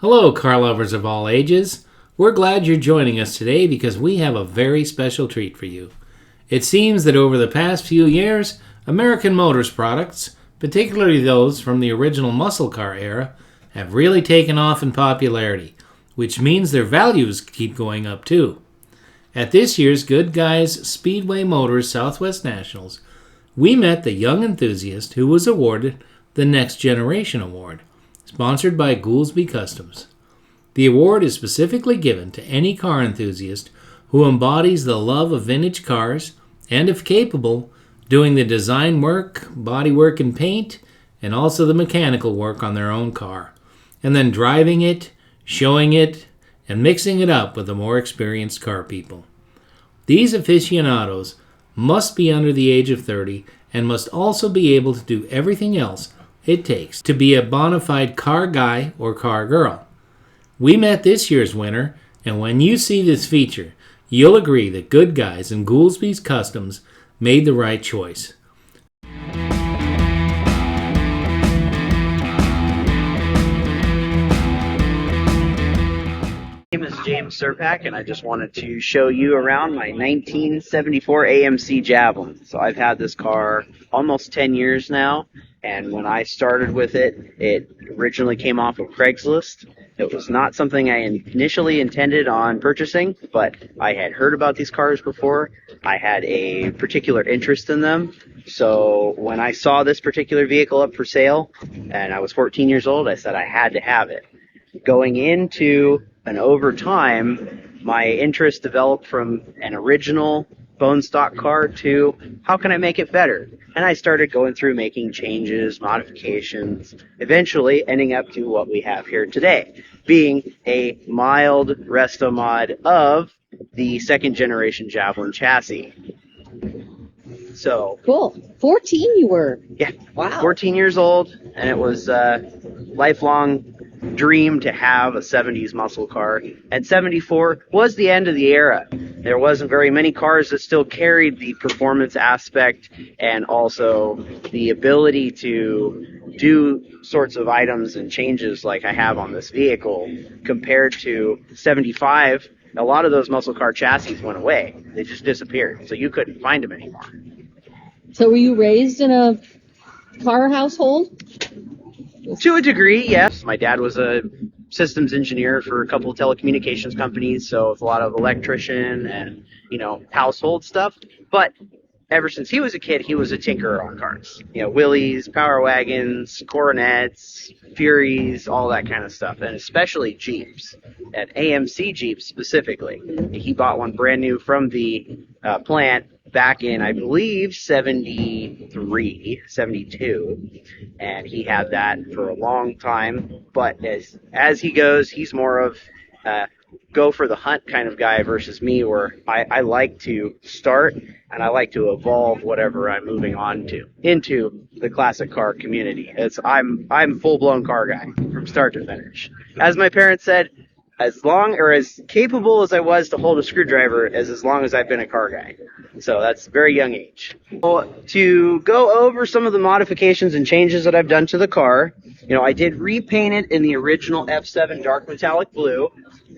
Hello, car lovers of all ages. We're glad you're joining us today because we have a very special treat for you. It seems that over the past few years, American Motors products, particularly those from the original muscle car era, have really taken off in popularity, which means their values keep going up too. At this year's Goodguys Speedway Motors Southwest Nationals, we met the young enthusiast who was awarded the Next Generation Award, sponsored by Goolsby Customs. The award is specifically given to any car enthusiast who embodies the love of vintage cars and, if capable, doing the design work, body work and paint, and also the mechanical work on their own car, and then driving it, showing it, and mixing it up with the more experienced car people. These aficionados must be under the age of 30 and must also be able to do everything else it takes to be a bona fide car guy or car girl. We met this year's winner, and when you see this feature, you'll agree that Goodguys and Goolsby Customs made the right choice. My name is James Cerepak, and I just wanted to show you around my 1974 AMC Javelin. So I've had this car almost 10 years now, and when I started with it, it originally came off of Craigslist. It was not something I initially intended on purchasing, but I had heard about these cars before. I had a particular interest in them. So when I saw this particular vehicle up for sale, and I was 14 years old, I said I had to have it. Going into and over time, my interest developed from an original bone stock car to how can I make it better? And I started going through making changes, modifications, eventually ending up to what we have here today, being a mild restomod of the second generation Javelin chassis. So cool. 14 you were. Yeah. Wow. 14 years old, and it was a lifelong dream to have a 70s muscle car. And 74 was the end of the era. There wasn't very many cars that still carried the performance aspect and also the ability to do sorts of items and changes like I have on this vehicle. Compared to 75, a lot of those muscle car chassis went away. They just disappeared, so you couldn't find them anymore. So were you raised in a car household? To a degree, yes. My dad was a systems engineer for a couple of telecommunications companies, so it's a lot of electrician and, household stuff. But ever since he was a kid, he was a tinkerer on cars. Willys, Power Wagons, Coronets, Furies, all that kind of stuff, and especially Jeeps, and AMC Jeeps specifically. He bought one brand new from the plant back in, I believe, 73, 72, and he had that for a long time. But as he goes, he's more of go for the hunt kind of guy versus me, where I like to start and I like to evolve whatever I'm moving on to into the classic car community. I'm full-blown car guy from start to finish. As my parents said, as capable as I was to hold a screwdriver as long as I've been a car guy. So that's a very young age. So, to go over some of the modifications and changes that I've done to the car, I did repaint it in the original F7 dark metallic blue,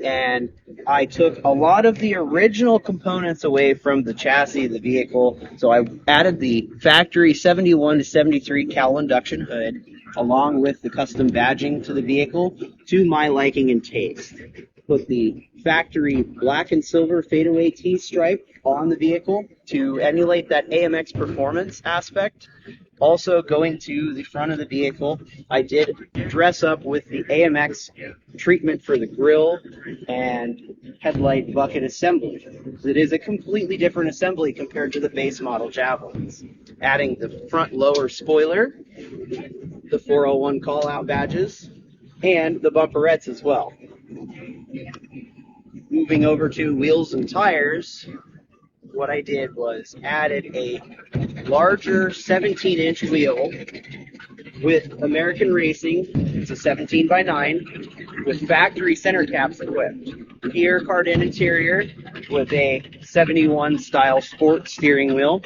and I took a lot of the original components away from the chassis of the vehicle. So I added the factory 71 to 73 cowl induction hood, along with the custom badging to the vehicle to my liking and taste. Put the factory black and silver fadeaway T-stripe on the vehicle to emulate that AMX performance aspect. Also, going to the front of the vehicle, I did dress up with the AMX treatment for the grille and headlight bucket assembly. It is a completely different assembly compared to the base model Javelins. Adding the front lower spoiler, the 401 call-out badges, and the bumperettes as well. Moving over to wheels and tires, what I did was added a larger 17-inch wheel with American Racing. It's a 17 by 9 with factory center caps equipped. Here, card-in interior with a 71 style sport steering wheel.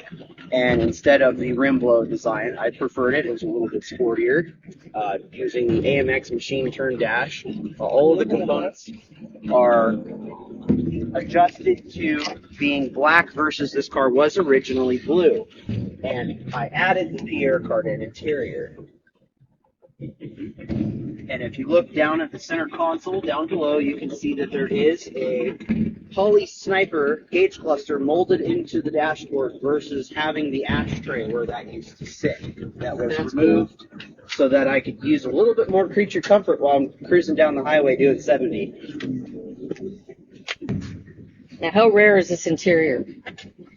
And instead of the rim blow design, I preferred it. It was a little bit sportier, using the AMX machine turn dash. All of the components are adjusted to being black versus this car was originally blue. And I added the Pierre Cardin interior. And if you look down at the center console, down below, you can see that there is a Poly Sniper gauge cluster molded into the dashboard versus having the ashtray where that used to sit. That was removed so that I could use a little bit more creature comfort while I'm cruising down the highway doing 70. Now, how rare is this interior?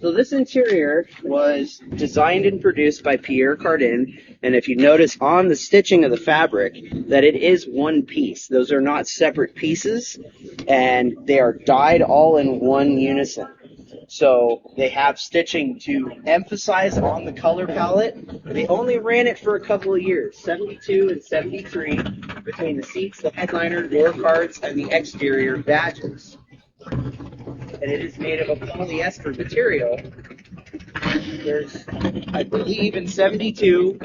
So this interior was designed and produced by Pierre Cardin, and if you notice on the stitching of the fabric that it is one piece. Those are not separate pieces, and they are dyed all in one unison. So they have stitching to emphasize on the color palette. They only ran it for a couple of years, 72 and 73, between the seats, the headliner, door cards, and the exterior badges. And it is made of a polyester material. There's, I believe, in 72,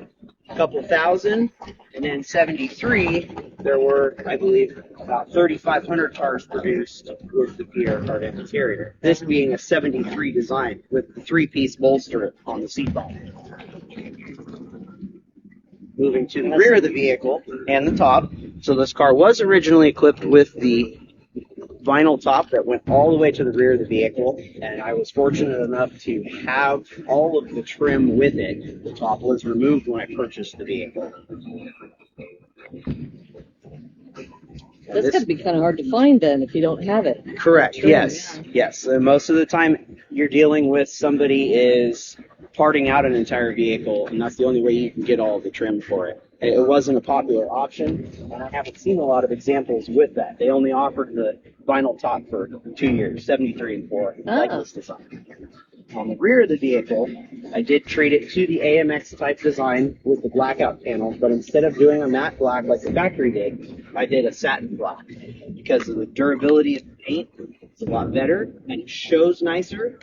a couple thousand, and then 73, there were, I believe, about 3,500 cars produced with the Pierre Cardin interior. This being a 73 design with the three-piece bolster on the seat belt. Moving to the rear of the vehicle and the top. So this car was originally equipped with the vinyl top that went all the way to the rear of the vehicle, and I was fortunate enough to have all of the trim with it. The top was removed when I purchased the vehicle. That's got to be kind of hard to find then if you don't have it. Correct. Trim, Yes. yeah. Yes. Most of the time you're dealing with somebody is parting out an entire vehicle, and that's the only way you can get all the trim for it. It wasn't a popular option, and I haven't seen a lot of examples with that. They only offered the vinyl top for 2 years, 73 and 4, like this design. On the rear of the vehicle, I did treat it to the AMX type design with the blackout panel, but instead of doing a matte black like the factory did, I did a satin black. Because of the durability of the paint, it's a lot better, and it shows nicer.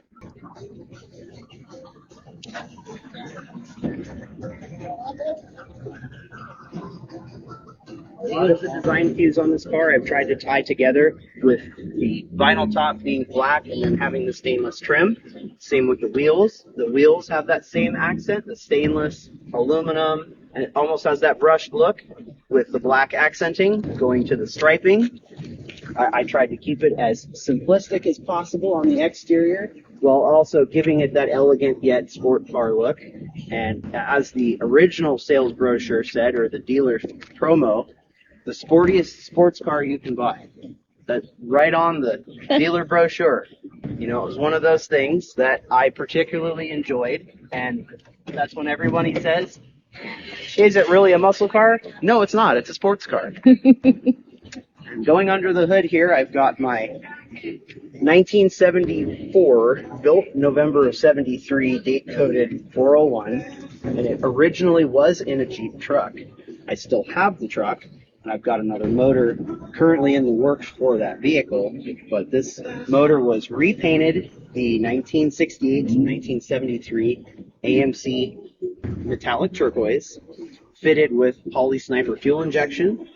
A lot of the design cues on this car I've tried to tie together with the vinyl top being black and then having the stainless trim. Same with the wheels. The wheels have that same accent, the stainless, aluminum, and it almost has that brushed look with the black accenting going to the striping. I tried to keep it as simplistic as possible on the exterior while also giving it that elegant yet sport car look. And as the original sales brochure said, or the dealer's promo, the sportiest sports car you can buy. That's right on the dealer brochure. You know, it was one of those things that I particularly enjoyed, and that's when everybody says, is it really a muscle car? No, it's not. It's a sports car. Going under the hood here, I've got my 1974, built November of 73, date-coded 401, and it originally was in a Jeep truck. I still have the truck, and I've got another motor currently in the works for that vehicle, but this motor was repainted the 1968 to 1973 AMC metallic turquoise, fitted with Poly Sniper fuel injection,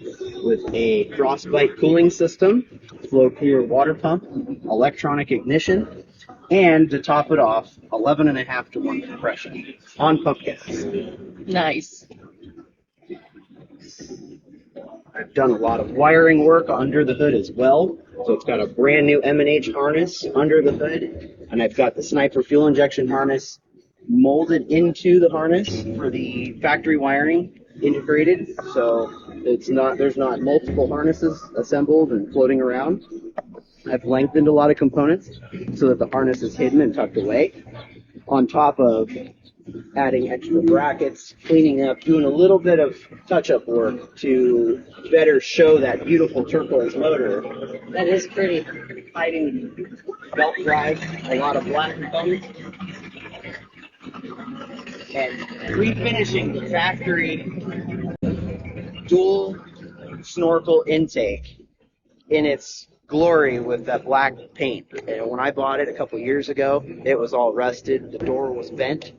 with a frostbite cooling system, flow cooler water pump, electronic ignition, and to top it off, 11.5 to 1 compression on pump gas. Nice. I've done a lot of wiring work under the hood as well. So it's got a brand new M&H harness under the hood, and I've got the Sniper fuel injection harness molded into the harness for the factory wiring integrated, so there's not multiple harnesses assembled and floating around. I've lengthened a lot of components so that the harness is hidden and tucked away, on top of adding extra brackets, cleaning up, doing a little bit of touch-up work to better show that beautiful turquoise motor. That is pretty. Hiding belt drive, a lot of black components, and refinishing the factory dual snorkel intake in its glory with that black paint. And when I bought it a couple years ago, it was all rusted. The door was bent.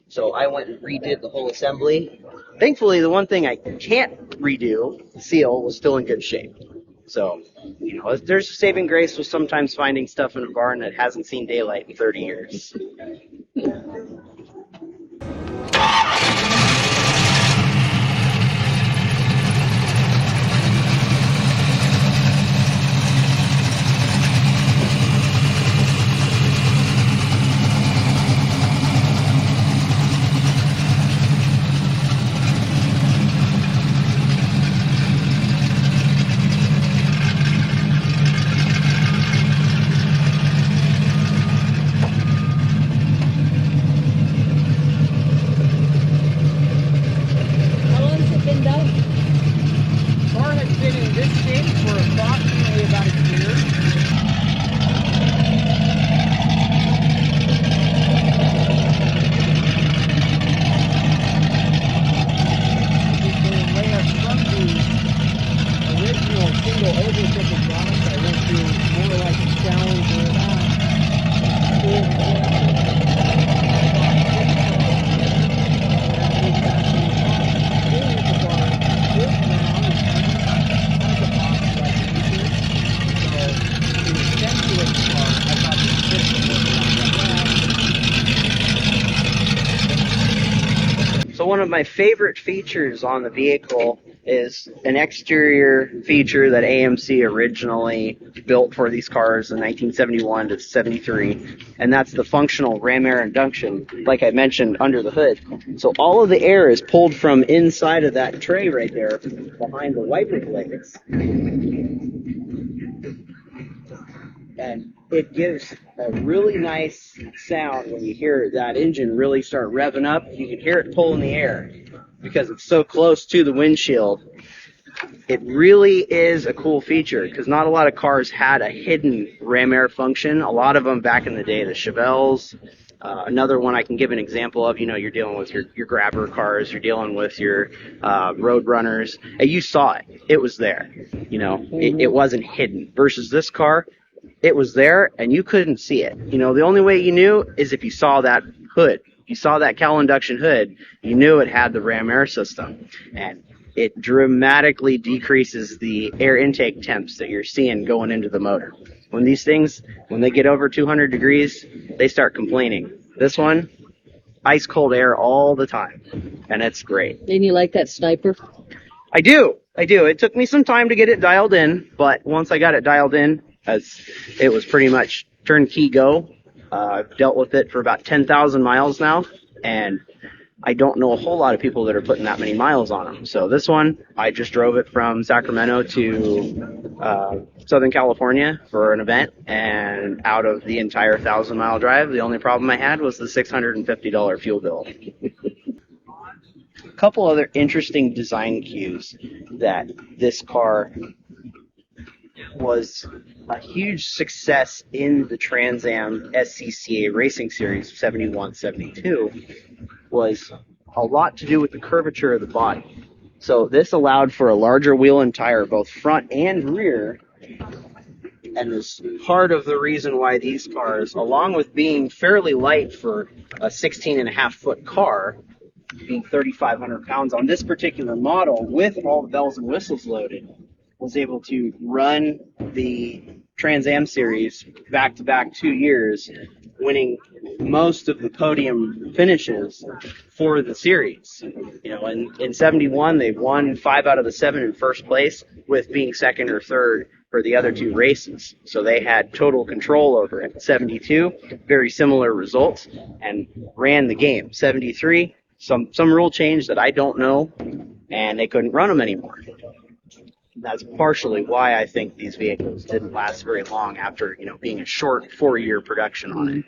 So I went and redid the whole assembly. Thankfully, the one thing I can't redo, the seal, was still in good shape. So, there's a saving grace with sometimes finding stuff in a barn that hasn't seen daylight in 30 years. So one of my favorite features on the vehicle is an exterior feature that AMC originally built for these cars in 1971 to 73, and that's the functional ram air induction, like I mentioned, under the hood. So all of the air is pulled from inside of that tray right there behind the wiper blades. And it gives a really nice sound when you hear that engine really start revving up. You can hear it pulling the air because it's so close to the windshield. It really is a cool feature because not a lot of cars had a hidden ram air function. A lot of them back in the day, the Chevelles. Another one I can give an example of, you're dealing with your grabber cars, you're dealing with your road runners, and you saw it. It was there. It wasn't hidden. Versus this car, it was there and you couldn't see it. The only way you knew is if you saw that hood. You saw that cowl induction hood, you knew it had the ram air system. And it dramatically decreases the air intake temps that you're seeing going into the motor. When these things, when they get over 200 degrees, they start complaining. This one, ice cold air all the time, and it's great. And you like that sniper? I do. It took me some time to get it dialed in, but once I got it dialed in, as it was pretty much turnkey go. I've dealt with it for about 10,000 miles now, and I don't know a whole lot of people that are putting that many miles on them. So this one, I just drove it from Sacramento to Southern California for an event, and out of the entire 1,000-mile drive, the only problem I had was the $650 fuel bill. A couple other interesting design cues that this car was a huge success in the Trans Am SCCA Racing Series 71-72 was a lot to do with the curvature of the body. So this allowed for a larger wheel and tire, both front and rear, and is part of the reason why these cars, along with being fairly light for a 16.5-foot car, being 3,500 pounds on this particular model with all the bells and whistles loaded, was able to run the Trans Am Series back-to-back 2 years, winning most of the podium finishes for the series. In 71, they won 5 out of the 7 in first place, with being second or third for the other 2 races. So they had total control over it. 72, very similar results, and ran the game. 73, some rule change that I don't know, and they couldn't run them anymore. That's partially why I think these vehicles didn't last very long after, being a short 4-year production on it.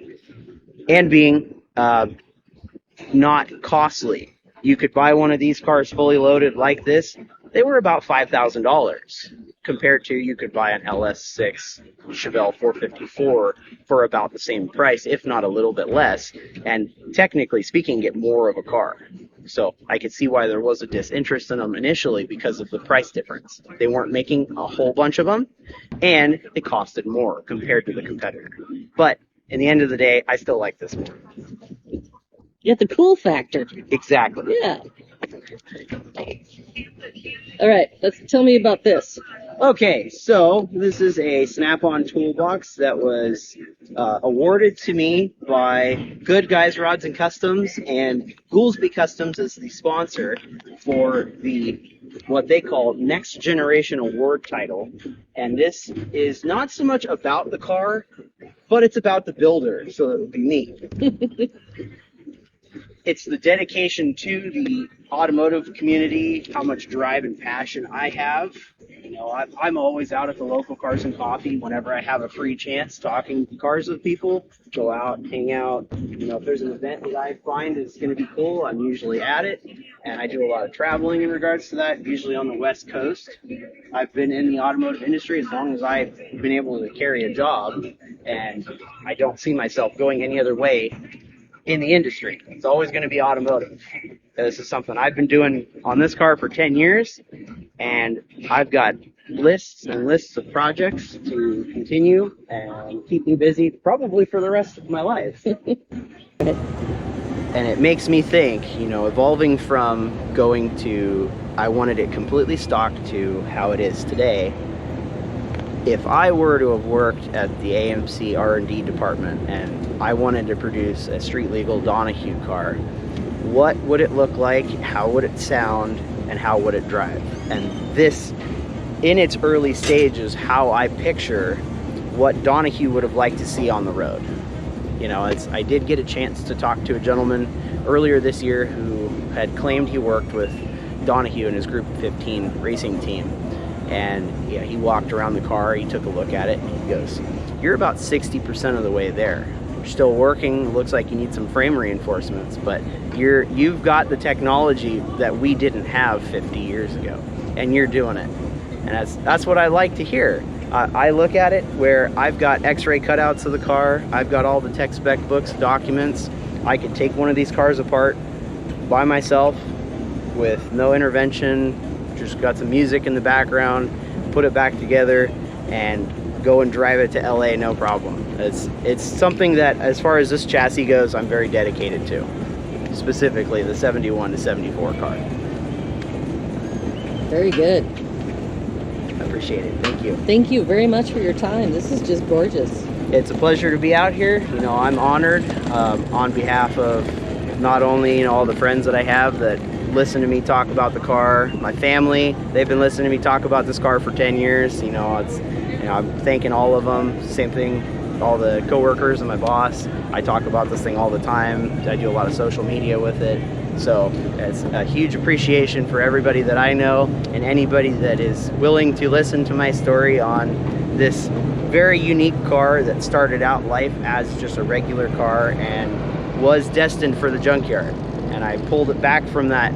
And being not costly. You could buy one of these cars fully loaded like this. They were about $5,000 compared to you could buy an LS6 Chevelle 454 for about the same price, if not a little bit less, and technically speaking, get more of a car. So I could see why there was a disinterest in them initially because of the price difference. They weren't making a whole bunch of them, and it costed more compared to the competitor. But in the end of the day, I still like this one. You got the cool factor. Exactly. Yeah. All right, tell me about this. Okay, so this is a snap-on toolbox that was awarded to me by Goodguys Rods and Customs, and Goolsby Customs is the sponsor for what they call Next Generation Award title. And this is not so much about the car, but it's about the builder, so it would be me. It's the dedication to the automotive community, how much drive and passion I have. You know, I'm always out at the local Cars and Coffee whenever I have a free chance, talking cars with people, go out, hang out. You know, if there's an event that I find is going to be cool, I'm usually at it. And I do a lot of traveling in regards to that, usually on the West Coast. I've been in the automotive industry as long as I've been able to carry a job, and I don't see myself going any other way in the industry. It's always going to be automotive. This is something I've been doing on this car for 10 years, and I've got lists and lists of projects to continue and keep me busy probably for the rest of my life. And it makes me think, you know, evolving from going to, I wanted it completely stock, to how it is today. If I were to have worked at the AMC R&D department and I wanted to produce a street legal Donahue car, what would it look like, how would it sound, and how would it drive? And this, in its early stages, how I picture what Donahue would have liked to see on the road. You know, I did get a chance to talk to a gentleman earlier this year who had claimed he worked with Donahue and his Group 15 racing team. And yeah, he walked around the car, he took a look at it, and he goes, "You're about 60% of the way there. You're still working, it looks like you need some frame reinforcements, but you've got the technology that we didn't have 50 years ago, and you're doing it." And that's what I like to hear. I look at it where I've got x-ray cutouts of the car, I've got all the tech spec books, documents. I could take one of these cars apart by myself with no intervention, just got some music in the background, put it back together, and go and drive it to LA, no problem. It's something that, as far as this chassis goes, I'm very dedicated to, specifically the 71 to 74 car. Very good. I appreciate it. Thank you. Thank you very much for your time. This is just gorgeous. It's a pleasure to be out here. You know, I'm honored on behalf of not only, you know, all the friends that I have that listen to me talk about the car, my family. They've been listening to me talk about this car for 10 years. You know, I'm thanking all of them. Same thing, all the coworkers and my boss. I talk about this thing all the time. I do a lot of social media with it. So it's a huge appreciation for everybody that I know and anybody that is willing to listen to my story on this very unique car that started out life as just a regular car and was destined for the junkyard. And I pulled it back from that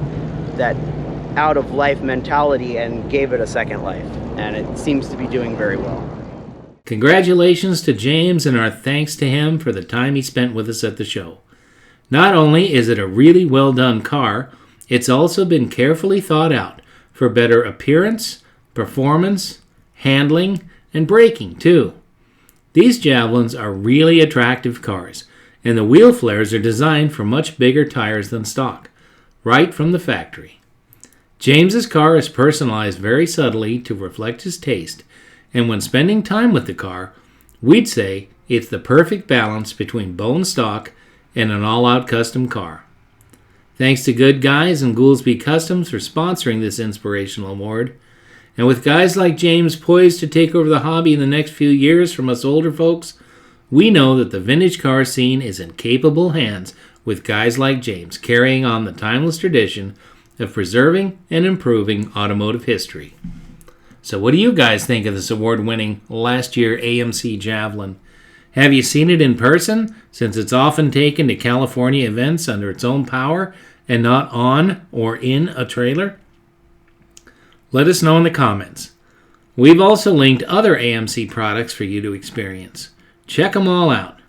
out of life mentality and gave it a second life. And it seems to be doing very well. Congratulations to James, and our thanks to him for the time he spent with us at the show. Not only is it a really well done car, it's also been carefully thought out for better appearance, performance, handling, and braking too. These Javelins are really attractive cars, and the wheel flares are designed for much bigger tires than stock, right from the factory. James's car is personalized very subtly to reflect his taste, and when spending time with the car, we'd say it's the perfect balance between bone stock and an all-out custom car. Thanks to Goodguys and Goolsby Customs for sponsoring this inspirational award. And with guys like James poised to take over the hobby in the next few years from us older folks, we know that the vintage car scene is in capable hands with guys like James carrying on the timeless tradition of preserving and improving automotive history. So what do you guys think of this award-winning last year AMC Javelin? Have you seen it in person, since it's often taken to California events under its own power and not on or in a trailer? Let us know in the comments. We've also linked other AMC products for you to experience. Check them all out.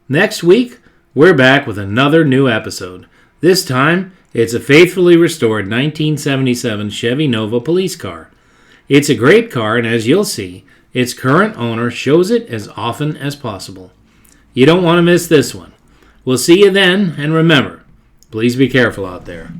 Next week, we're back with another new episode. This time, it's a faithfully restored 1977 Chevy Nova police car. It's a great car, and as you'll see, its current owner shows it as often as possible. You don't want to miss this one. We'll see you then, and remember, Please be careful out there.